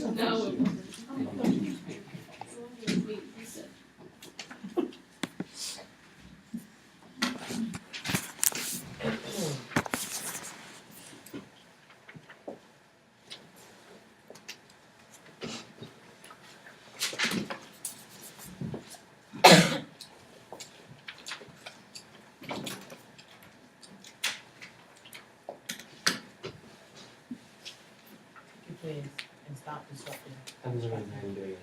No. Please, and stop disrupting. I'm the one who's doing it.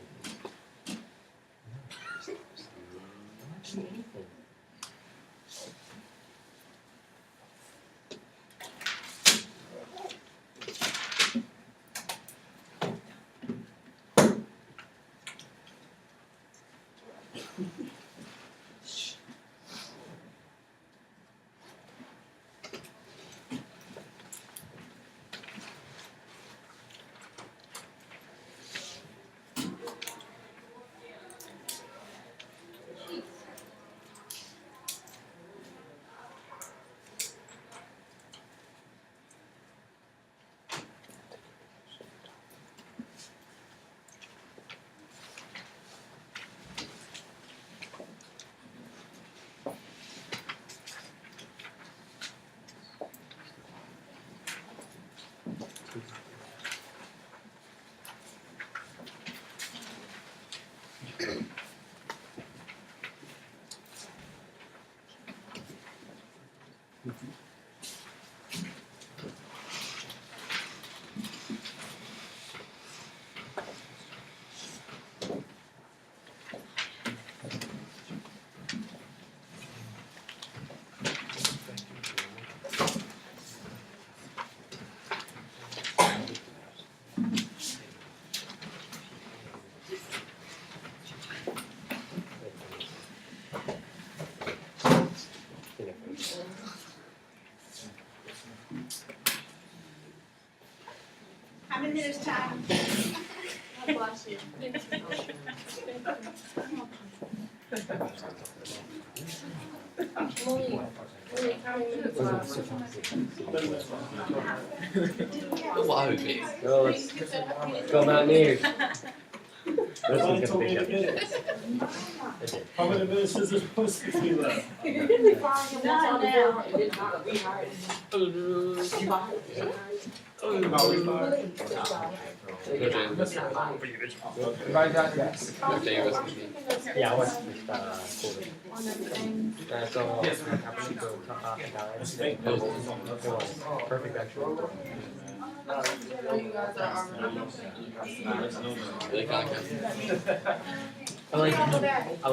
How many minutes time? God bless you. Only how many minutes left? Wow, baby. Go, let's go Mountaineers. This Only one's told gonna me be a good. minute. How many minutes is this supposed to be left? None now. About we five? Everybody got yes. Yeah, I was just so Yes, it was perfect actually. Really cocky. I like how I play. I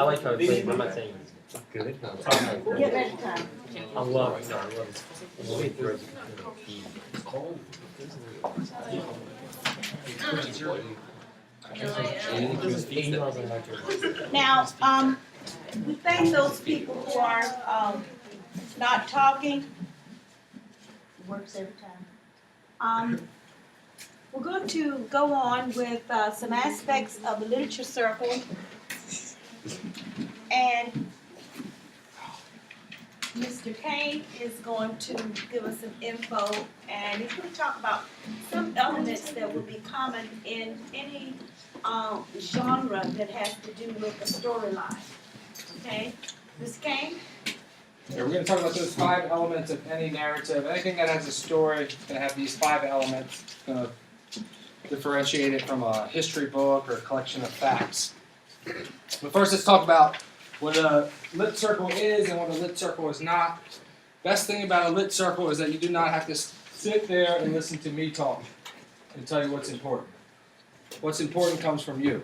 like how I play. I'm not saying it's good. Get ready time. I love it. No, I love it. The way it throws it. It's cold. Now, we thank those people who are, not talking. Works every time. We're going to go on with, some aspects of the literature circle. And Mr. Kane is going to give us some info, and he's going to talk about some elements that will be common in any genre that has to do with a storyline. Okay, Mr. Kane? Yeah, we're going to talk about those 5 elements of any narrative. Anything that has a story is going to have these 5 elements. It's going to differentiate it from a history book or a collection of facts. But first, let's talk about what a lit circle is and what a lit circle is not. Best thing about a lit circle is that you do not have to sit there and listen to me talk and tell you what's important. What's important comes from you.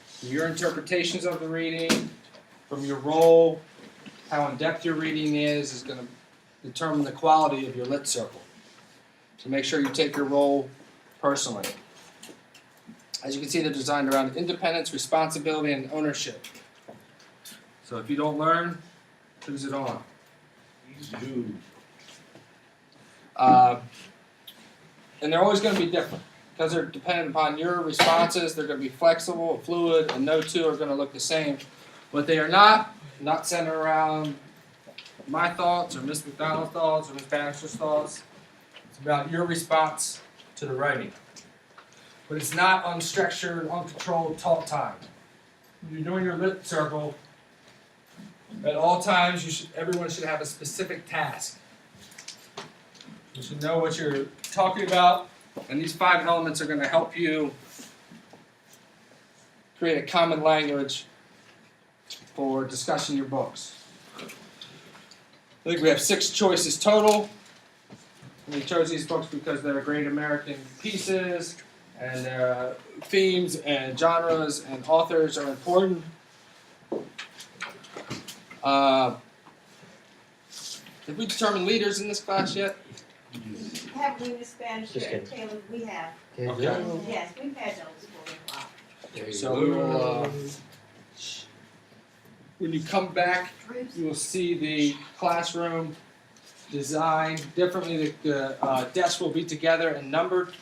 From your interpretations of the reading, from your role, how in-depth your reading is going to determine the quality of your lit circle. So make sure you take your role personally. As you can see, they're designed around independence, responsibility, and ownership. So if you don't learn, who's it on? You. And they're always going to be different. Because they're dependent upon your responses, they're going to be flexible, fluid, and no two are going to look the same. But they are not centered around my thoughts or Miss McDonald's thoughts or Miss Bannister's thoughts. It's about your response to the writing. but it's not unstructured, uncontrolled talk time. When you're doing your lit circle, at all times everyone should have a specific task. You should know what you're talking about, and these 5 elements are going to help you create a common language for discussing your books. I think we have 6 choices total. And we chose these books because they're great American pieces, and their themes and genres and authors are important. Have we determined leaders in this class yet? Have we in Spanish, Just kidding. Taylor? We have. Okay. Yes, we've had those for a while. There you So go. we will, when you come back, you will see the classroom designed differently. The desks will be together and numbered.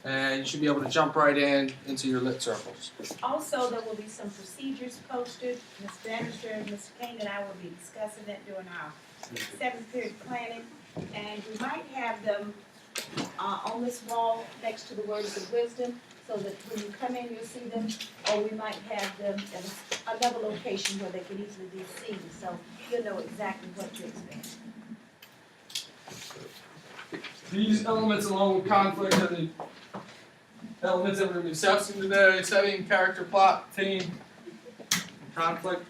And you should be able to jump right into your lit circles. Also, there will be some procedures posted. Ms. Bannister and Mr. Kane and I will be discussing it during our 7th period planning. And we might have them on this wall next to the words of wisdom, so that when you come in, you'll see them. Or we might have them at another location where they can easily be seen, so you'll know exactly what to expect. These elements, along with conflict, are the elements that we're going to be discussing today: setting, character, plot, theme, and conflict.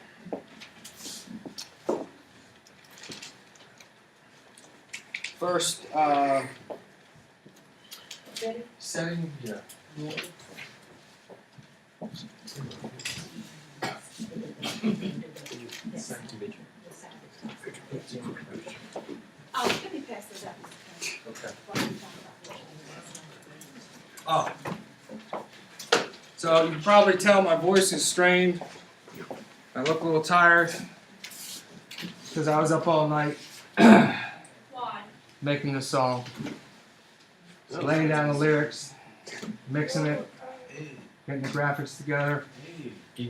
First, Ready? setting. Yeah. Oh, let me pass this up, Mr. Kane. Okay. While we talk about this. Oh. So you can probably tell my voice is strained. I look a little tired because I was up all night Why? making this song, laying down the lyrics, mixing it, getting the graphics together,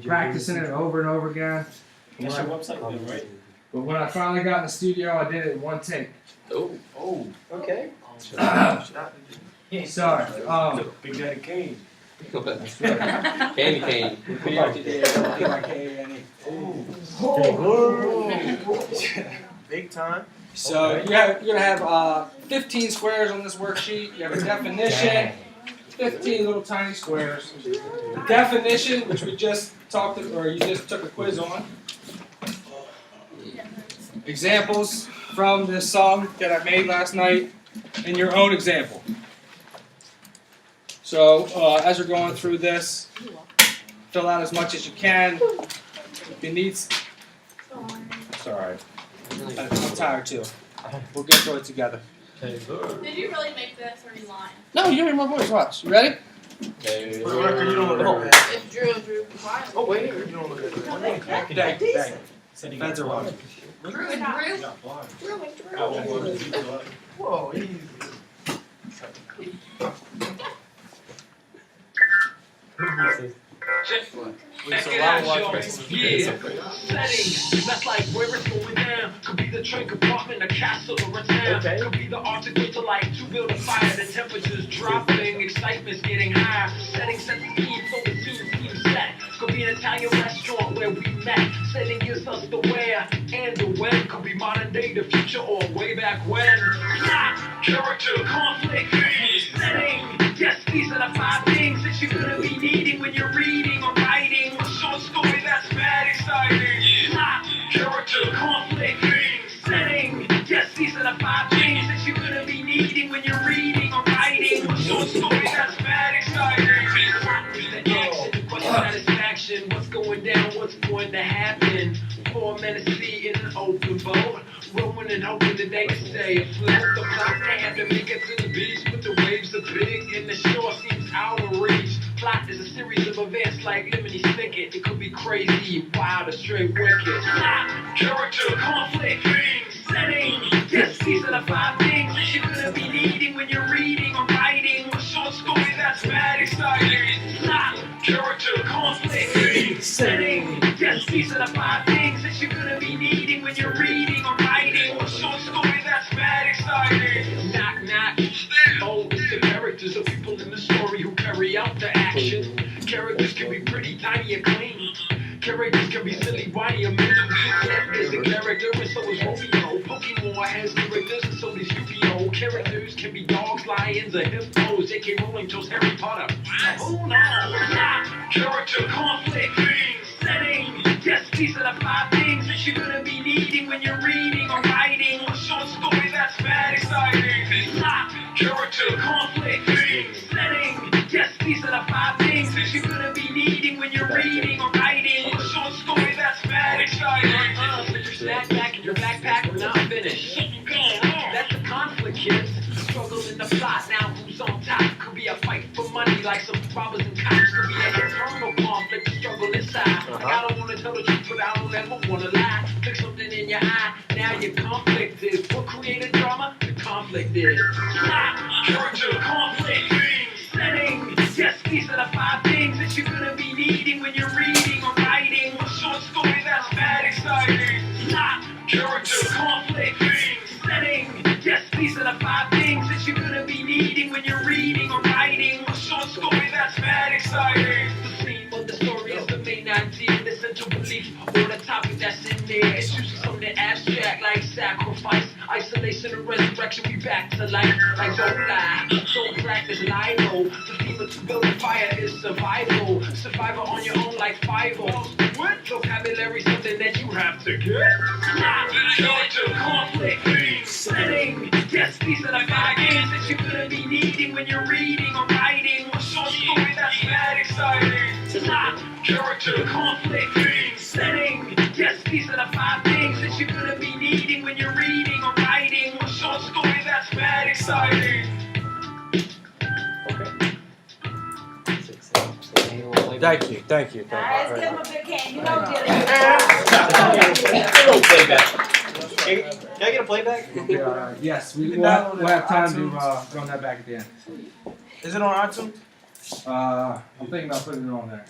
practicing it over and over again. That's your website then, right? But when I finally got in the studio, I did it in one take. Oh, Okay. Sorry. Big Daddy Kane. That's right. Candy cane. Big time. So you're gonna have 15 squares on this worksheet. You have a definition, 15 little tiny squares. The definition, which we just talked, or you just took a quiz on. Examples from this song that I made last night, and your own example. So as we're going through this, fill out as much as you can. If you need, sorry, I'm tired too. We'll get through it together. Did you really make this or are you lying? No, you hear my voice. Watch. You ready? For the record, you don't look at that. If Drew, why? Oh, wait, you don't look at No, that. they Dang, decent. dang. Feds are watching. Drew and Drew? Not blind. Drew and Drew. I won't work with you, but- Whoa, easy. Setting, that's like where it's going down. Could be the train compartment, a castle, or a town. Okay. Could be the Arctic winter light to build a fire. The temperature's dropping, excitement's getting higher. Setting sets the scene so the scene set. Could be an Italian restaurant where we met. Setting gives us the where and the when. Could be modern day, the future, or way back when. Plot, character, conflict, setting. Yes, these are the 5 things that you're gonna be needing when you're reading or writing a short story that's mad exciting. Plot, character, conflict, setting. Yes, these are the 5 things that you're gonna be needing when you're reading or writing a short story that's mad exciting. Plot is the action, question satisfaction, what's going down, what's going to happen. 4 men to see in an open boat, rowing and hoping that they can stay afloat. The plot they have to make it to the beach, but the waves are big and the shore seems out of reach. Plot is a series of events like Lemony Snicket. It could be crazy, wild, or straight wicked. Plot, character, conflict, setting. Yes, these are the 5 things that you're gonna be needing when you're reading or writing a short story that's mad exciting. Plot, character, conflict, setting. Yes, these are the 5 things that you're gonna be needing when you're reading or writing a short story that's mad exciting. Knock, knock. Oh, it's the characters of people in the story. Characters can be pretty tiny and clean. Characters can be silly, whiny, or mean. Clef is a character, and so is Romeo. Pokemon has characters, and so does Yu-Gi-Oh! Characters can be dogs, lions, or hippos. J.K. Rowling chose Harry Potter. Who knows? Not character conflict. Setting. Yes, these are the 5 things that you're gonna be needing when you're reading or writing a short story that's mad exciting. Not character conflict. Setting. Yes, these are the 5 things that you're gonna be needing when you're reading or writing a short story that's mad exciting. Put your snack back in your backpack, we're not finished. That's the conflict, kids. Struggle in the plot, now who's on top? Could be a fight for money like some robbers and cops. Could be an internal conflict, a struggle inside. Like I don't wanna tell the truth, but I don't ever wanna lie. Fix something in your eye, now you're conflicted. What created drama? The conflict is. Not character conflict. Setting. Yes, these are the 5 things that you're gonna be needing when you're reading or writing a short story that's mad exciting. Not character conflict. Setting. Yes, these are the 5 things that you're gonna be needing when you're reading or writing a short story that's mad exciting. The theme of the story is the main idea, the central belief, or the topic that's in there. It's usually something abstract like sacrifice, isolation, and resurrection. We back to life like don't lie, don't practice Lino. The theme of to build a fire is survival. Survivor on your own like 5-0. What? Vocabulary something that you have to get. Not character conflict. Setting. Yes, these are the 5 things that you're gonna be needing when you're reading or writing a short story that's mad exciting. Not character conflict. Setting. Yes, these are the 5 things that you're gonna be needing when you're reading or writing a short story that's mad exciting. Thank you. Guys, give him a big hand. You know, Dilly. Little playback. Can I get a playback? Yes, we'll have time to run that back at the end. Is it on iTunes? I'm thinking about putting it on there.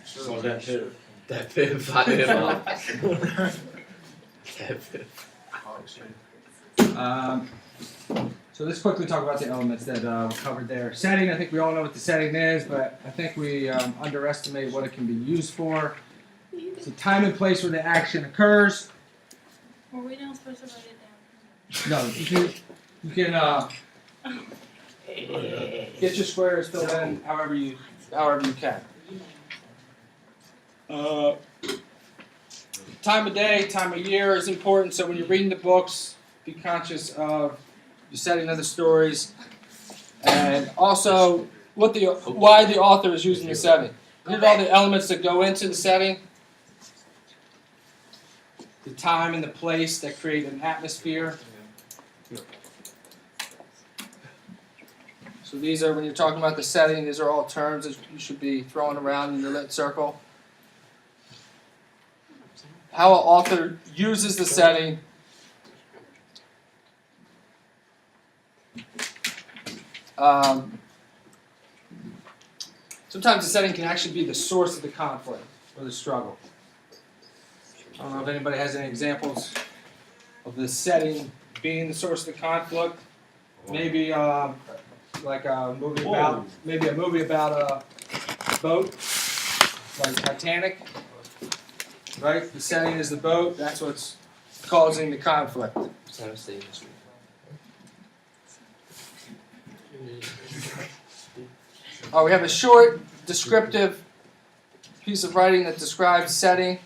That fit, five him up. That fit. So let's quickly talk about the elements that were covered there. Setting, I think we all know what the setting is, but I think we underestimate what it can be used for. It's the time and place where the action occurs. Were we not supposed to write it down? No, you can get your squares filled in however you can. Time of day, time of year is important. So when you're reading the books, be conscious of the setting of the stories, and also why the author is using the setting. Here are all the elements that go into the setting. The time and the place that create an atmosphere. So these are, when you're talking about the setting, these are all terms that you should be throwing around in your lit circle. How an author uses the setting. Sometimes the setting can actually be the source of the conflict or the struggle. I don't know if anybody has any examples of the setting being the source of the conflict. Maybe like a movie about a boat, like Titanic. Right? The setting is the boat. That's what's causing the conflict. We have a short, descriptive piece of writing that describes setting.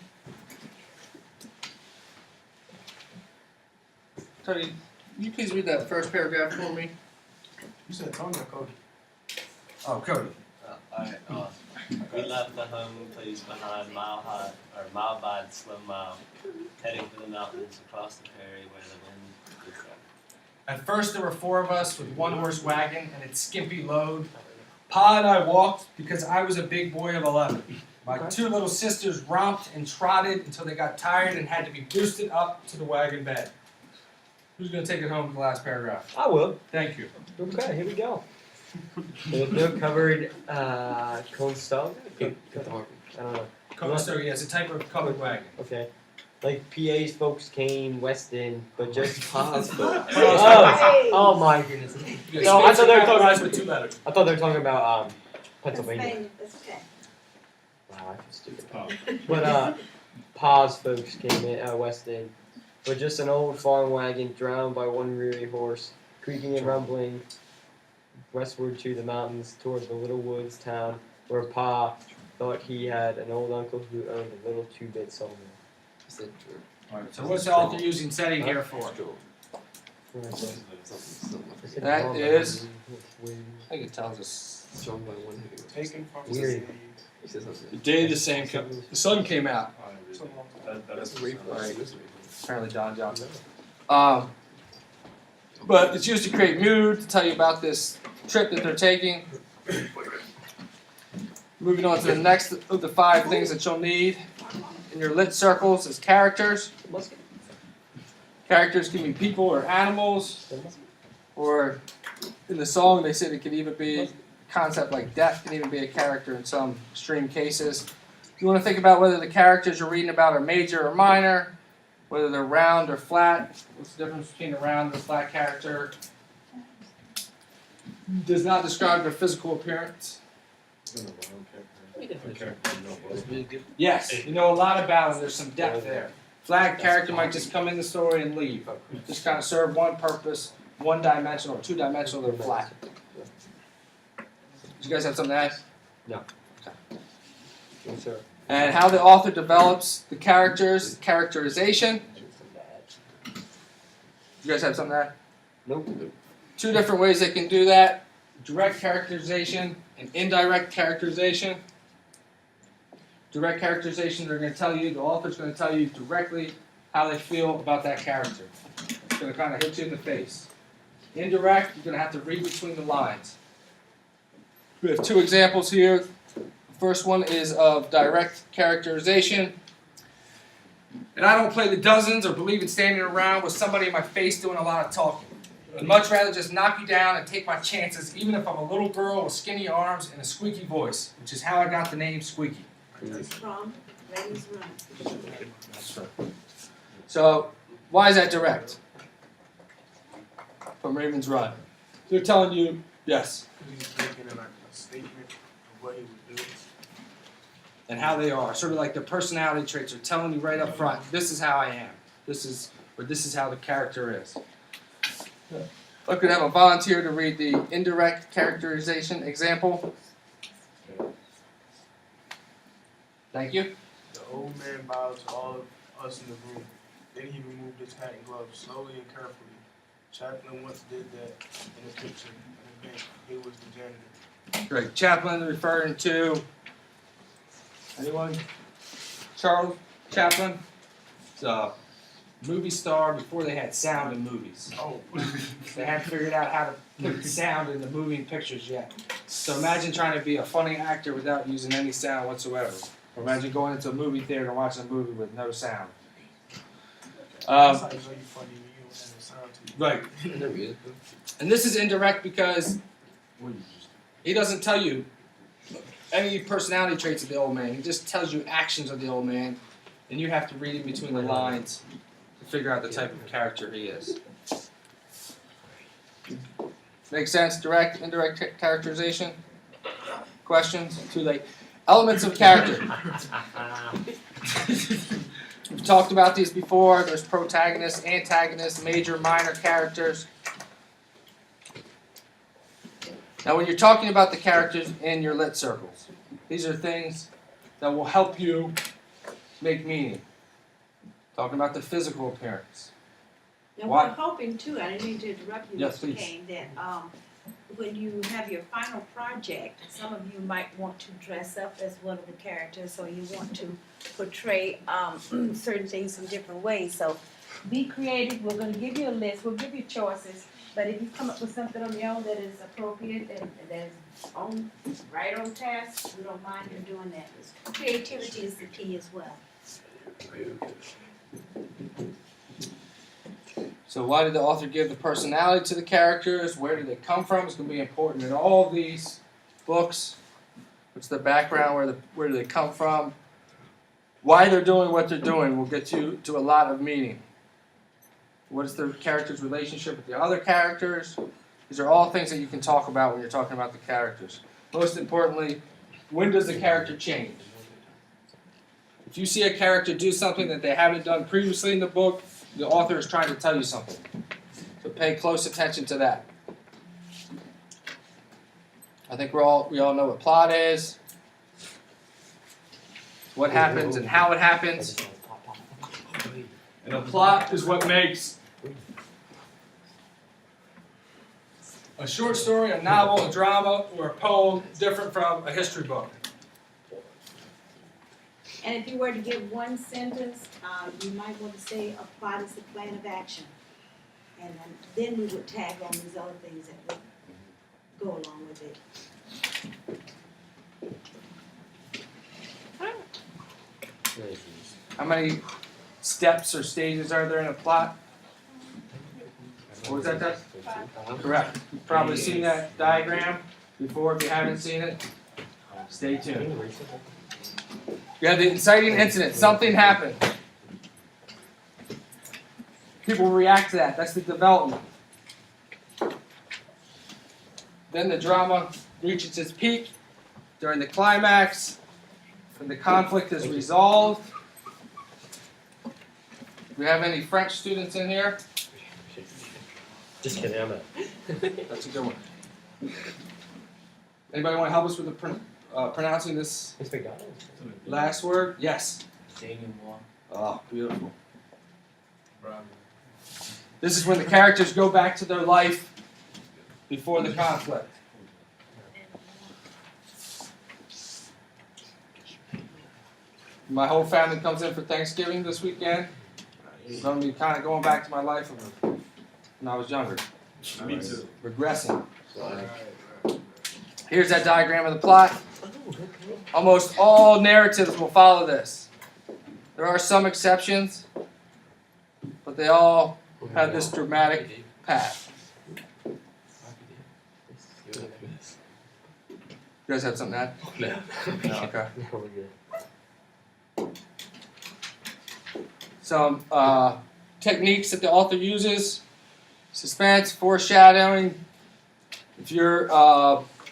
Tony, can you please read that first paragraph for me? You said Tony or Cody? Oh, Cody. Alright, we left the home place behind mile-wide slow mile, heading for the mountains across the prairie where the wind is up. At first there were 4 of us with 1-horse wagon and its skimpy load. Pa and I walked because I was a big boy of 11. My 2 little sisters romped and trotted until they got tired and had to be boosted up to the wagon bed. Who's going to take it home with the last paragraph? I will. Thank you. Okay, here we go. No covered cone stone? I don't know. Conestoga, yeah, it's a type of covered wagon. Okay. Like PA's folks came Weston, but just Pa's folks. Hey. Oh my goodness. No, I thought they were talking about 2 letters. I thought they were talking about Pennsylvania. That's okay. stupid. Oh. But Pa's folks came in, West End, with just an old farm wagon drowned by one weary horse, creaking and rumbling westward to the mountains toward the little woods town where Pa thought he had an old uncle who owned a little two-bit sawmill. Alright, so what's the author using setting here for? That is- I think it tells us. Taken from Weird. The day the sun came out. That's Apparently Don Johnson. But it's used to create mood, to tell you about this trip that they're taking. Moving on to the next of the 5 things that you'll need in your lit circles is characters. Characters can be people or animals, or in the song they said it could even be a concept like death can even be a character in some extreme cases. You want to think about whether the characters you're reading about are major or minor, whether they're round or flat. What's the difference between a round and a flat character? Does not describe their physical appearance. Yes, you know a lot about them. There's some depth there. Flat character might just come in the story and leave. Just kind of serve one purpose, one-dimensional or two-dimensional. They're flat. Did you guys have something to add? No. Okay. Yes, sir. And how the author develops the characters, characterization. You guys have something to add? Nope. 2 different ways they can do that. Direct characterization and indirect characterization. Direct characterization, they're going to tell you, the author's going to tell you directly how they feel about that character. It's going to kind of hit you in the face. Indirect, you're going to have to read between the lines. We have 2 examples here. The first one is of direct characterization. And I don't play the dozens or believe in standing around with somebody in my face doing a lot of talking. I'd much rather just knock you down and take my chances, even if I'm a little girl with skinny arms and a squeaky voice, which is how I got the name Squeaky. From Raven's Run. That's right. So, why is that direct? From Raven's Run. They're telling you, yes, He's making like a statement of what he would do. and how they are. Sort of like their personality traits are telling you right up front, this is how I am. This is how the character is. I could have a volunteer to read the indirect characterization example. Thank you. The old man bowed to all of us in the room. Then he removed his hat and gloves slowly and carefully. Chaplin once did that in a picture, an event. He was the janitor. Great. Chaplin referring to anyone? Charles Chaplin. He's a movie star before they had sound in movies. Oh, They hadn't figured out how to put sound in the moving pictures yet. So imagine trying to be a funny actor without using any sound whatsoever. Or imagine going into a movie theater and watching a movie with no sound. that's how you know you're funny when you don't have no sound to you. Right. And this is indirect because he doesn't tell you any personality traits of the old man. He just tells you actions of the old man, and you have to read in between the lines to figure out the type of character he is. Make sense? Direct, indirect characterization? Questions? Too late. Elements of character. We've talked about these before. There's protagonists, antagonists, major, minor characters. Now, when you're talking about the characters in your lit circles, these are things that will help you make meaning. Talking about the physical appearance. And Why? we're hoping too, I didn't mean to interrupt you, Yes, Mr. please. Kane, that when you have your final project, some of you might want to dress up as one of the characters, or you want to portray certain things in different ways. So be creative. We're going to give you a list. We'll give you choices. But if you come up with something on your own that is appropriate and that is right on task, we don't mind you doing that. Creativity is the key as well. So why did the author give the personality to the characters? Where did they come from? It's going to be important in all of these books. What's the background? Where do they come from? Why they're doing what they're doing will get you to a lot of meaning. What is the character's relationship with the other characters? These are all things that you can talk about when you're talking about the characters. Most importantly, when does the character change? If you see a character do something that they haven't done previously in the book, the author is trying to tell you something. So pay close attention to that. I think we all know what plot is, what happens and how it happens. And a plot is what makes a short story, a novel, a drama, or a poem different from a history book. And if you were to give one sentence, you might want to say a plot is the plan of action. And then we would tag on these other things that would go along with it. How many steps or stages are there in a plot? What was that, Doug? Correct. You've probably seen that diagram before. If you haven't seen it, stay tuned. You have the inciting incident. Something happened. People react to that. That's the development. Then the drama reaches its peak during the climax, when the conflict is resolved. Do we have any French students in here? Just kidding, I'm That's a good one. Anybody want to help us with the pronouncing this last word? Yes. Oh, beautiful. This is when the characters go back to their life before the conflict. My whole family comes in for Thanksgiving this weekend. I'm going to be kind of going back to my life when I was younger. Me too. Regressing. Here's that diagram of the plot. Almost all narratives will follow this. There are some exceptions, but they all have this dramatic path. You guys have something to add? No. No, okay. No, we're good. Some techniques that the author uses: suspense, foreshadowing. If you're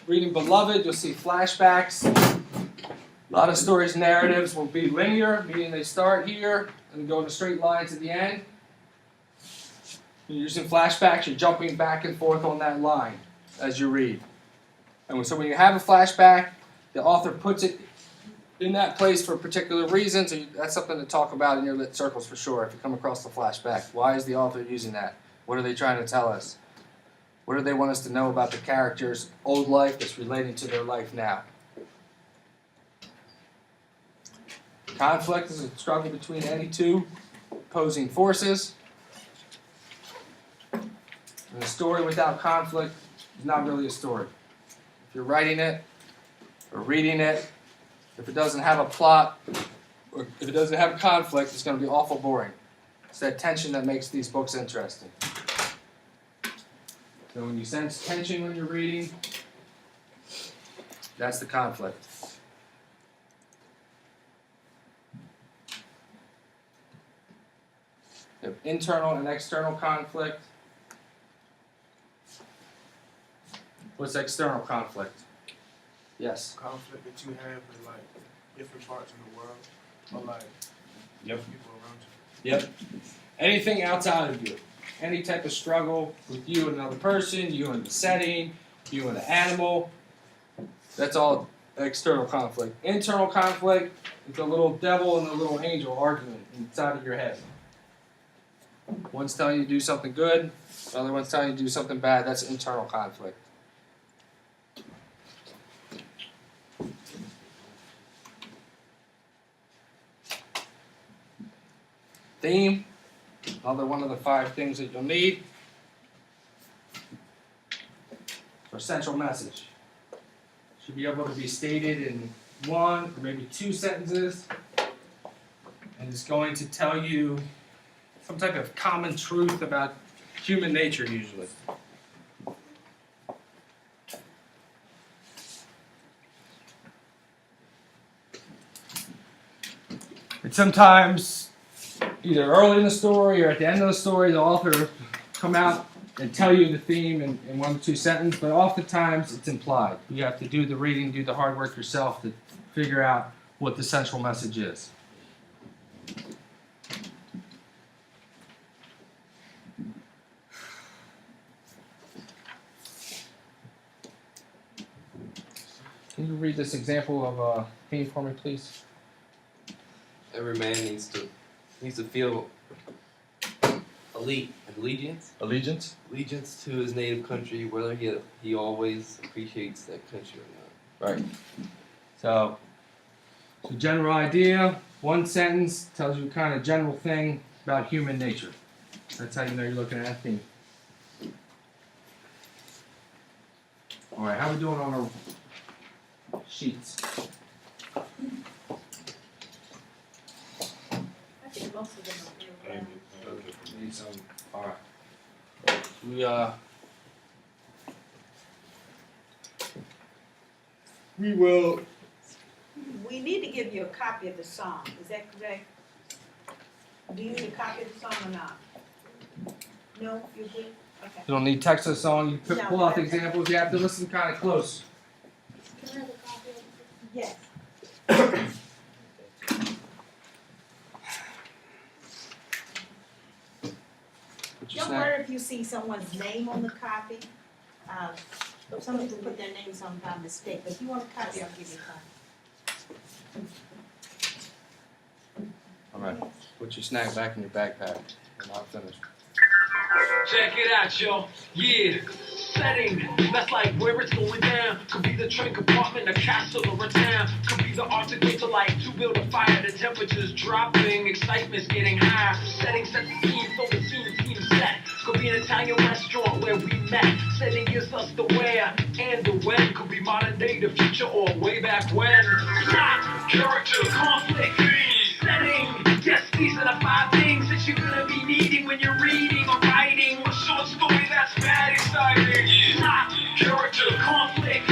reading Beloved, you'll see flashbacks. A lot of stories' narratives will be linear, meaning they start here and go in straight lines at the end. You're using flashbacks, you're jumping back and forth on that line as you read. And so when you have a flashback, the author puts it in that place for a particular reason, so that's something to talk about in your lit circles for sure if you come across the flashback. Why is the author using that? What are they trying to tell us? What do they want us to know about the character's old life that's relating to their life now? Conflict is a struggle between any two opposing forces. And a story without conflict is not really a story. If you're writing it or reading it, if it doesn't have a plot, or if it doesn't have conflict, it's going to be awful boring. It's that tension that makes these books interesting. So when you sense tension when you're reading, that's the conflict. You have internal and external conflict. What's external conflict? Yes. Conflict that you have in like different parts of the world, or like people around you. Yep. Anything outside of you. Any type of struggle with you and another person, you and the setting, you and the animal. That's all external conflict. Internal conflict is the little devil and the little angel arguing inside of your head. One's telling you to do something good, the other one's telling you to do something bad. That's internal conflict. Theme, another one of the 5 things that you'll need. Or central message. Should be able to be stated in 1 or maybe 2 sentences. And it's going to tell you some type of common truth about human nature usually. And sometimes, either early in the story or at the end of the story, the author will come out and tell you the theme in 1 or 2 sentences, but oftentimes it's implied. You have to do the reading, do the hard work yourself to figure out what the central message is. Can you read this example of a theme for me, please? Every man needs to feel allegiance Allegiance. to his native country, whether he always appreciates that country or not. Right. So, general idea, one sentence tells you kind of general thing about human nature. That's how you know you're looking at a theme. All right, how we doing on our sheets? I think most of them are real. Need some. All right. We will. We need to give you a copy of the song, is that correct? Do you need a copy of the song or not? No, you're good? Okay. You don't need text of the song. You No. pull out the examples. You have to listen kind of close. Can I have a copy of it? Yes. Put your Don't snack. worry if you see someone's name on the copy. Some people put their names on by mistake, but if you want a copy, I'll give you a copy. All right. Put your snack back in your backpack. And I'll finish. Check it out, yo. Yeah. Setting, that's like where it's going down. Could be the train compartment, a castle, or a town. Could be the Arctic winter like to build a fire. The temperature's dropping, excitement's getting higher. Setting sets the scene, so the scene set. Could be an Italian restaurant where we met. Setting gives us the where and the when. Could be modern day, the future, or way back when. Plot, character, conflict, setting. Yes, these are the 5 things that you're gonna be needing when you're reading or writing a short story that's mad exciting. Plot, character, conflict,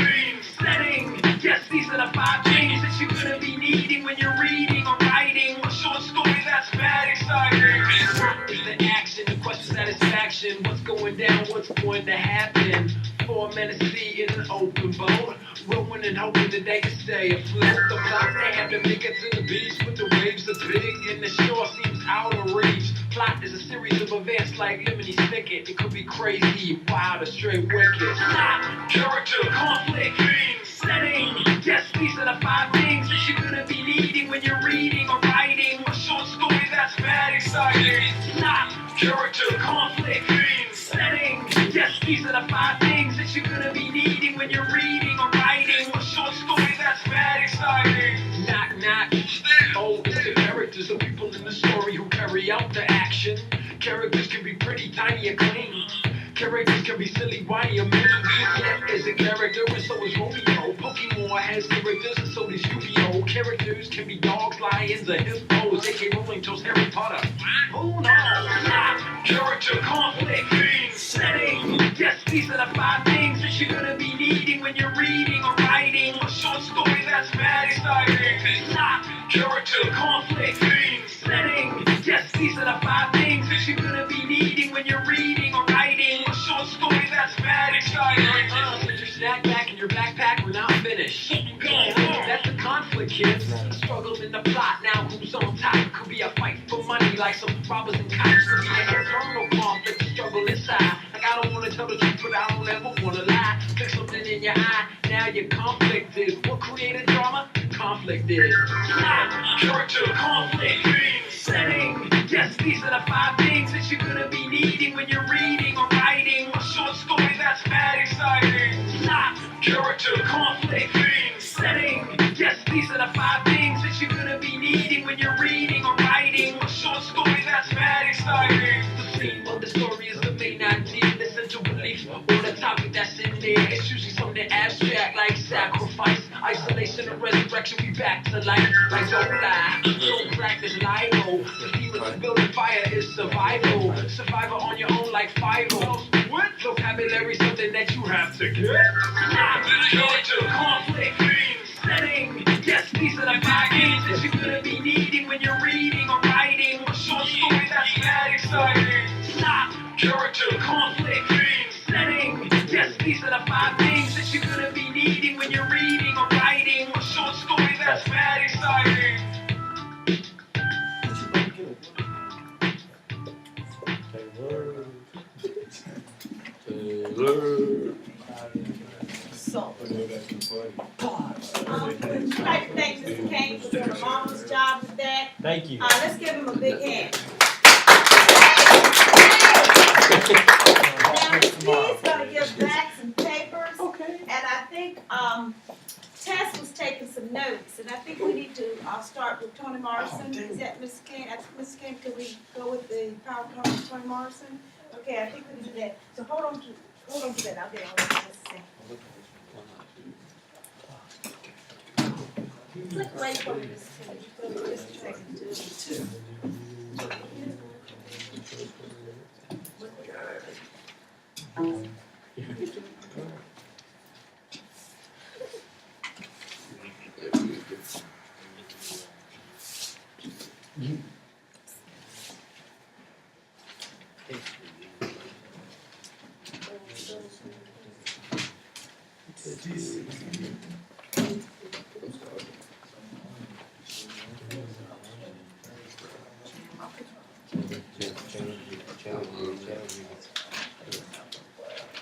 setting. Yes, these are the 5 things that you're gonna be needing when you're reading or writing a short story that's mad exciting. Plot is the action, the question satisfaction. What's going down, what's going to happen? 4 men at sea in an open boat, rowing and hoping that they can stay afloat. The plot they have to make it to the beach, but the waves are big and the shore seems out of reach. Plot is a series of events like Lemony Snicket. It could be crazy, wild, or straight wicked. Plot, character, conflict, setting. Yes, these are the 5 things that you're gonna be needing when you're reading or writing a short story that's mad exciting. Plot, character, conflict, setting. Yes, these are the 5 things that you're gonna be needing when you're reading or writing a short story that's mad exciting. Knock, knock. Oh, it's the characters, the people in the story who carry out the action. Characters can be pretty tiny or clean. Characters can be silly, whiny, or mean. Juliet is a character, and so is Romeo. Pokemon has characters, and so does Yu-Gi-Oh! Characters can be dogs, lions, or hippos. A.K. Rowling chose Harry Potter. Who knows? Character, conflict, setting. Yes, these are the 5 things that you're gonna be needing when you're reading or writing a short story that's mad exciting. Character, conflict, setting. Yes, these are the 5 things that you're gonna be needing when you're reading or writing a short story that's mad exciting. Put your snack back in your backpack, we're not finished. That's the conflict, kids. A struggle in the plot, now who's on top? Could be a fight for money like some robbers and cops. Could be an internal conflict, a struggle inside. Like I don't wanna tell the truth, but I don't ever wanna lie. Pick something in your eye, now you're conflicted. What created drama? Conflict is. Character, conflict, setting. Yes, these are the 5 things that you're gonna be needing when you're reading or writing a short story that's mad exciting. Character, conflict, setting. Yes, these are the 5 things that you're gonna be needing when you're reading or writing a short story that's mad exciting. The theme of the story is the main idea. Listen to relief or the topic that's in there. It's usually something abstract like sacrifice, isolation, or resurrection. We back to life like don't lie. Don't practice LIGO. The theme of building fire is survival. Survivor on your own like Fido. What? Vocabulary something that you have to get. Character, conflict, setting. Yes, these are the 5 things that you're gonna be needing when you're reading or writing a short story that's mad exciting. Character, conflict, setting. Yes, these are the 5 things that you're gonna be needing when you're reading or writing a short story that's mad exciting. So, God, job with that. Thank you. Let's give him a big hand. Now, he's gonna give back some papers. Okay. And I think, Tess was taking some notes, and I think we need to, start with Toni Morrison. Is that Mrs. Kane? Mrs. Kane, could we go with the PowerPoint with Toni Morrison? Okay, I think we can do that. So hold on to that, I'll get all this in just a second. Click right for this, just a second.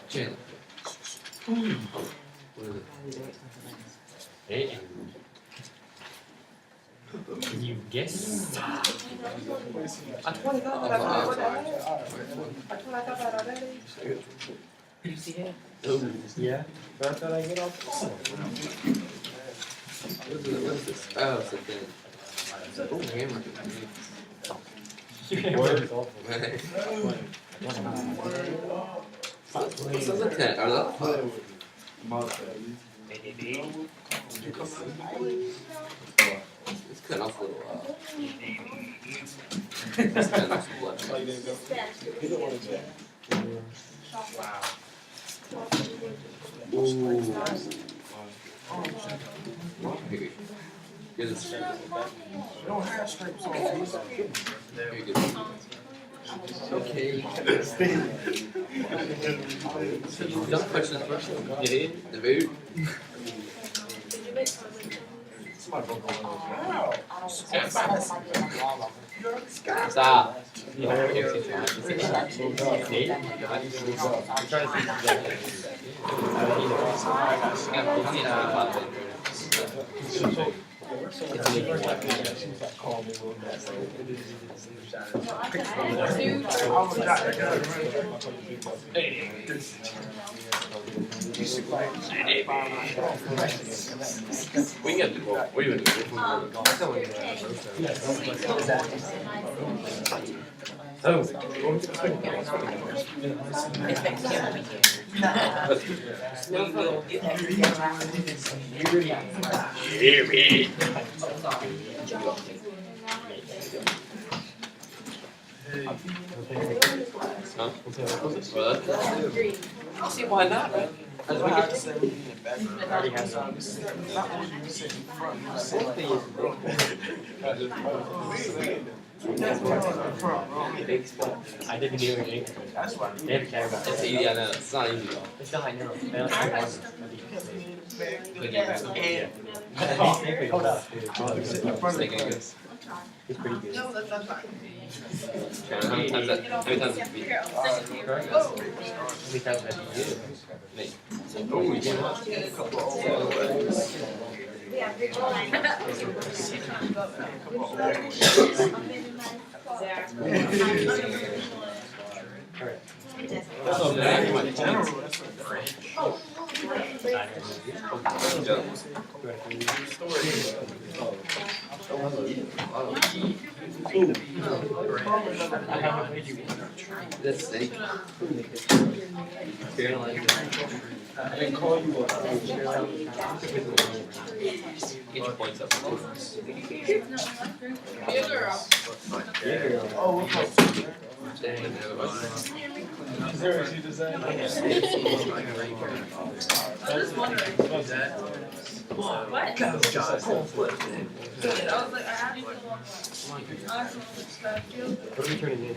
Chandler. What is it? Hey. You guess? I thought I got that already. You see it? Yeah. But I thought I get off. What is this? Oh, it's a thing. Oh, hammer. What's the 10? Or the 5? It's cutting off a little, it's cutting off some blood. Wow. Ooh. Get this. Here you go. Okay. Don't question the first one. You did? The boot? Stop. We got to go. We would do See why not, right? That's why I said we need a background. I already have some. Not only you sit in front, you sit in front. I didn't do anything. That's why. They have a camera. It's easy, I know. It's not easy though. It's not, I know. They don't have one. Hold up, dude. Thinking good. He's pretty good. No, that's not fine. How many times that? How many times did you beat? How many times have you did it? Me. Oh, you did what? Yeah, big line. That's snake. Caroline. I didn't call you up. Get your points up. Good girl. Oh, what post? Dang, Is there a new design? I'm just wondering. What? I was like, I have to. What are we turning in?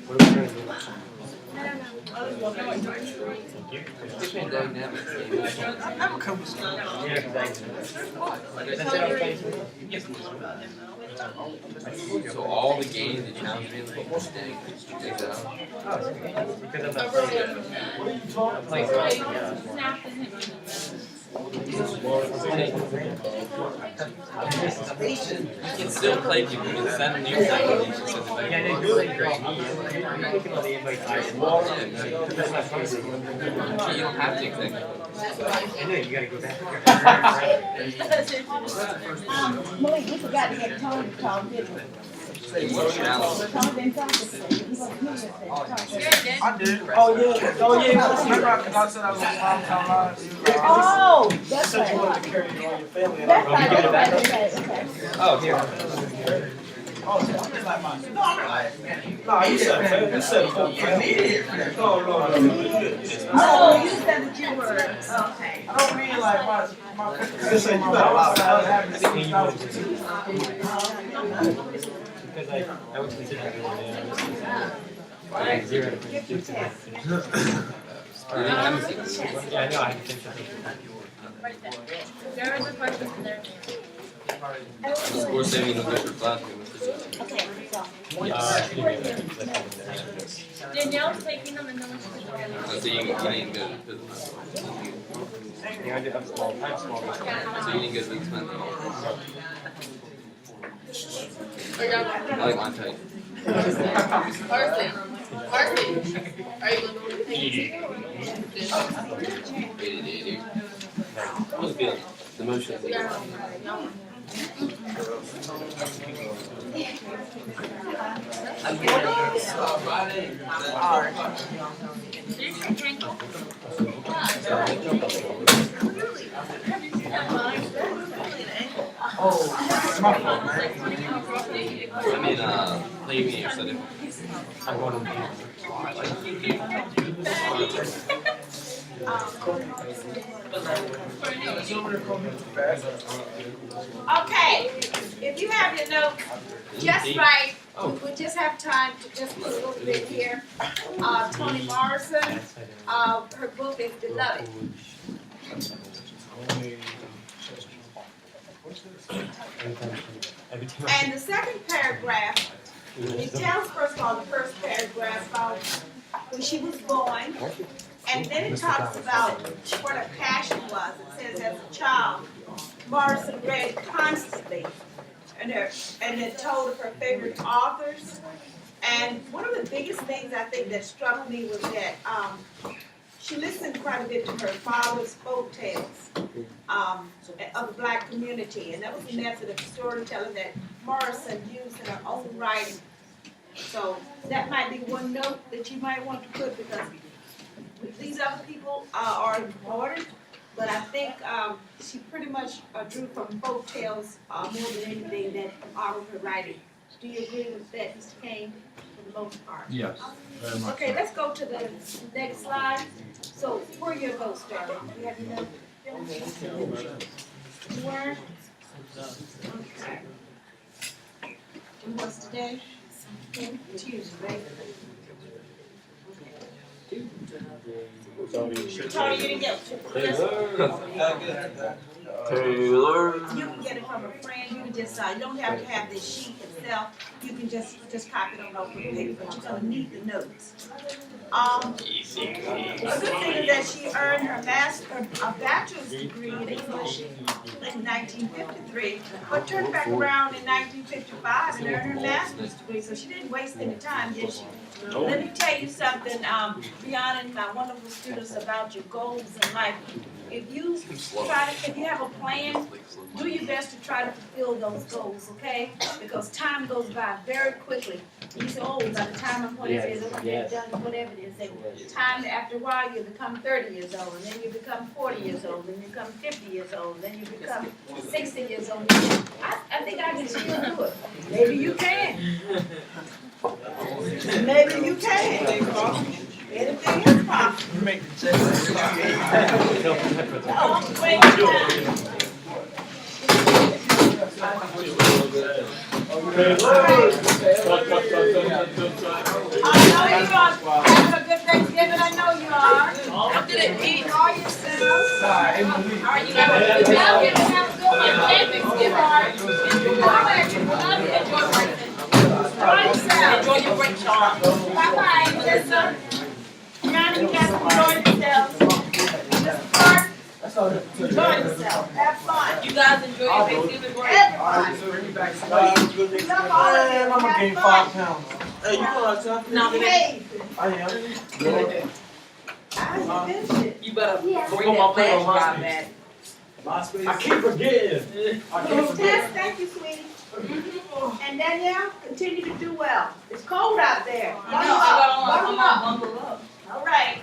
What are we turning in? Different dynamics. I'm a couple schools. Yeah, exactly. So all the games that challenge me, like, dang, take that out. Because I'm not playing. I'm playing. Snap isn't You can still play people and send new invitations. Yeah, they do like great. You're looking at the invite. You don't have to accept it. I know, you gotta go back. Malik, we forgot to get Tony to call, didn't we? Tony didn't talk to us. He wasn't here yesterday. I did. Oh yeah. Remember I said I was on Town Live? Oh, that's Said you right. wanted to carry all your family. That's right, give it back? okay. Oh, here. Oh, it's like mine. No, you said you said No. Oh, you said that you were, okay. I don't mean like my just say you got a lot of having seen Because I was considering doing it. Like 0 to 50. Yeah, I know, I can think of Right there. There is a question in there. We're saving the good for classroom. Okay, so. Danielle's taking them and then we're So you didn't go to the Yeah, I'm small. So you didn't go to the expense. I like my type. Parsley, are you going to What's good? The motion. I mean, leave me or something. I'm going to Okay, if you have your notes just right, we just have time to just put a little bit here. Toni Morrison, her book is Beloved. And the second paragraph, it tells first of all, the first paragraph about when she was born, and then it talks about what her passion was. It says as a child, Morrison read constantly, and it told of her favorite authors. And one of the biggest things I think that struck me was that she listened quite a bit to her father's folk tales of the Black community, and that was a method of storytelling that Morrison used in her own writing. So that might be one note that you might want to put, because these other people are important, but I think she pretty much drew from folk tales more than anything that modeled her writing. Do you agree with that, Mr. Kane, for the most part? Yes, very much. Okay, let's go to the next slide. So, where are your votes, Darrell? You have your notes? Where? Okay. And what's today? Tuesday, right? Tony, you didn't get Taylor. You can get it from a friend. You can just you don't have to have this sheet itself. You can just copy it on over the paper, but you're gonna need the notes. A good thing is that she earned her a bachelor's degree in English in 1953, but turned back around in 1955 and earned her master's degree. So she didn't waste any time, did she? Let me tell you something, Brianna and my wonderful students, about your goals in life. If you have a plan, do your best to try to fulfill those goals, okay? Because time goes by very quickly. You say, oh, by the time I'm whatever it is, I'm gonna get done, whatever it is. Time, after a while, you become 30 years old, and then you become 40 years old, then you become 50 years old, then you become 60 years old. I think I can still do it. Maybe you can. Maybe you can. Anything is possible. You make the checks. Oh, wait a minute. I know you are having a good Thanksgiving. I know you are. After they eat, Enjoy yourselves. are you going to have a good one? And Thanksgiving. Enjoy your break, Sean. Bye-bye, Melissa. Johnny, you guys enjoy yourselves. Mr. Clark, enjoy yourselves. yourself. Have fun. You guys enjoy your Thanksgiving break? Everybody. Bring me back some. Love all of you. Man, I'm gonna gain Have 5 fun. pounds. Hey, you going to No, Behave. I am. I missed it. You better bring Put that my plate on flash drive MySpace. back. I keep forgetting. I keep Tess, forgetting. thank you, sweetie. And Danielle, continue to do well. It's cold out there. I know, I got on, Bundle I'm up. all bundled up. All right.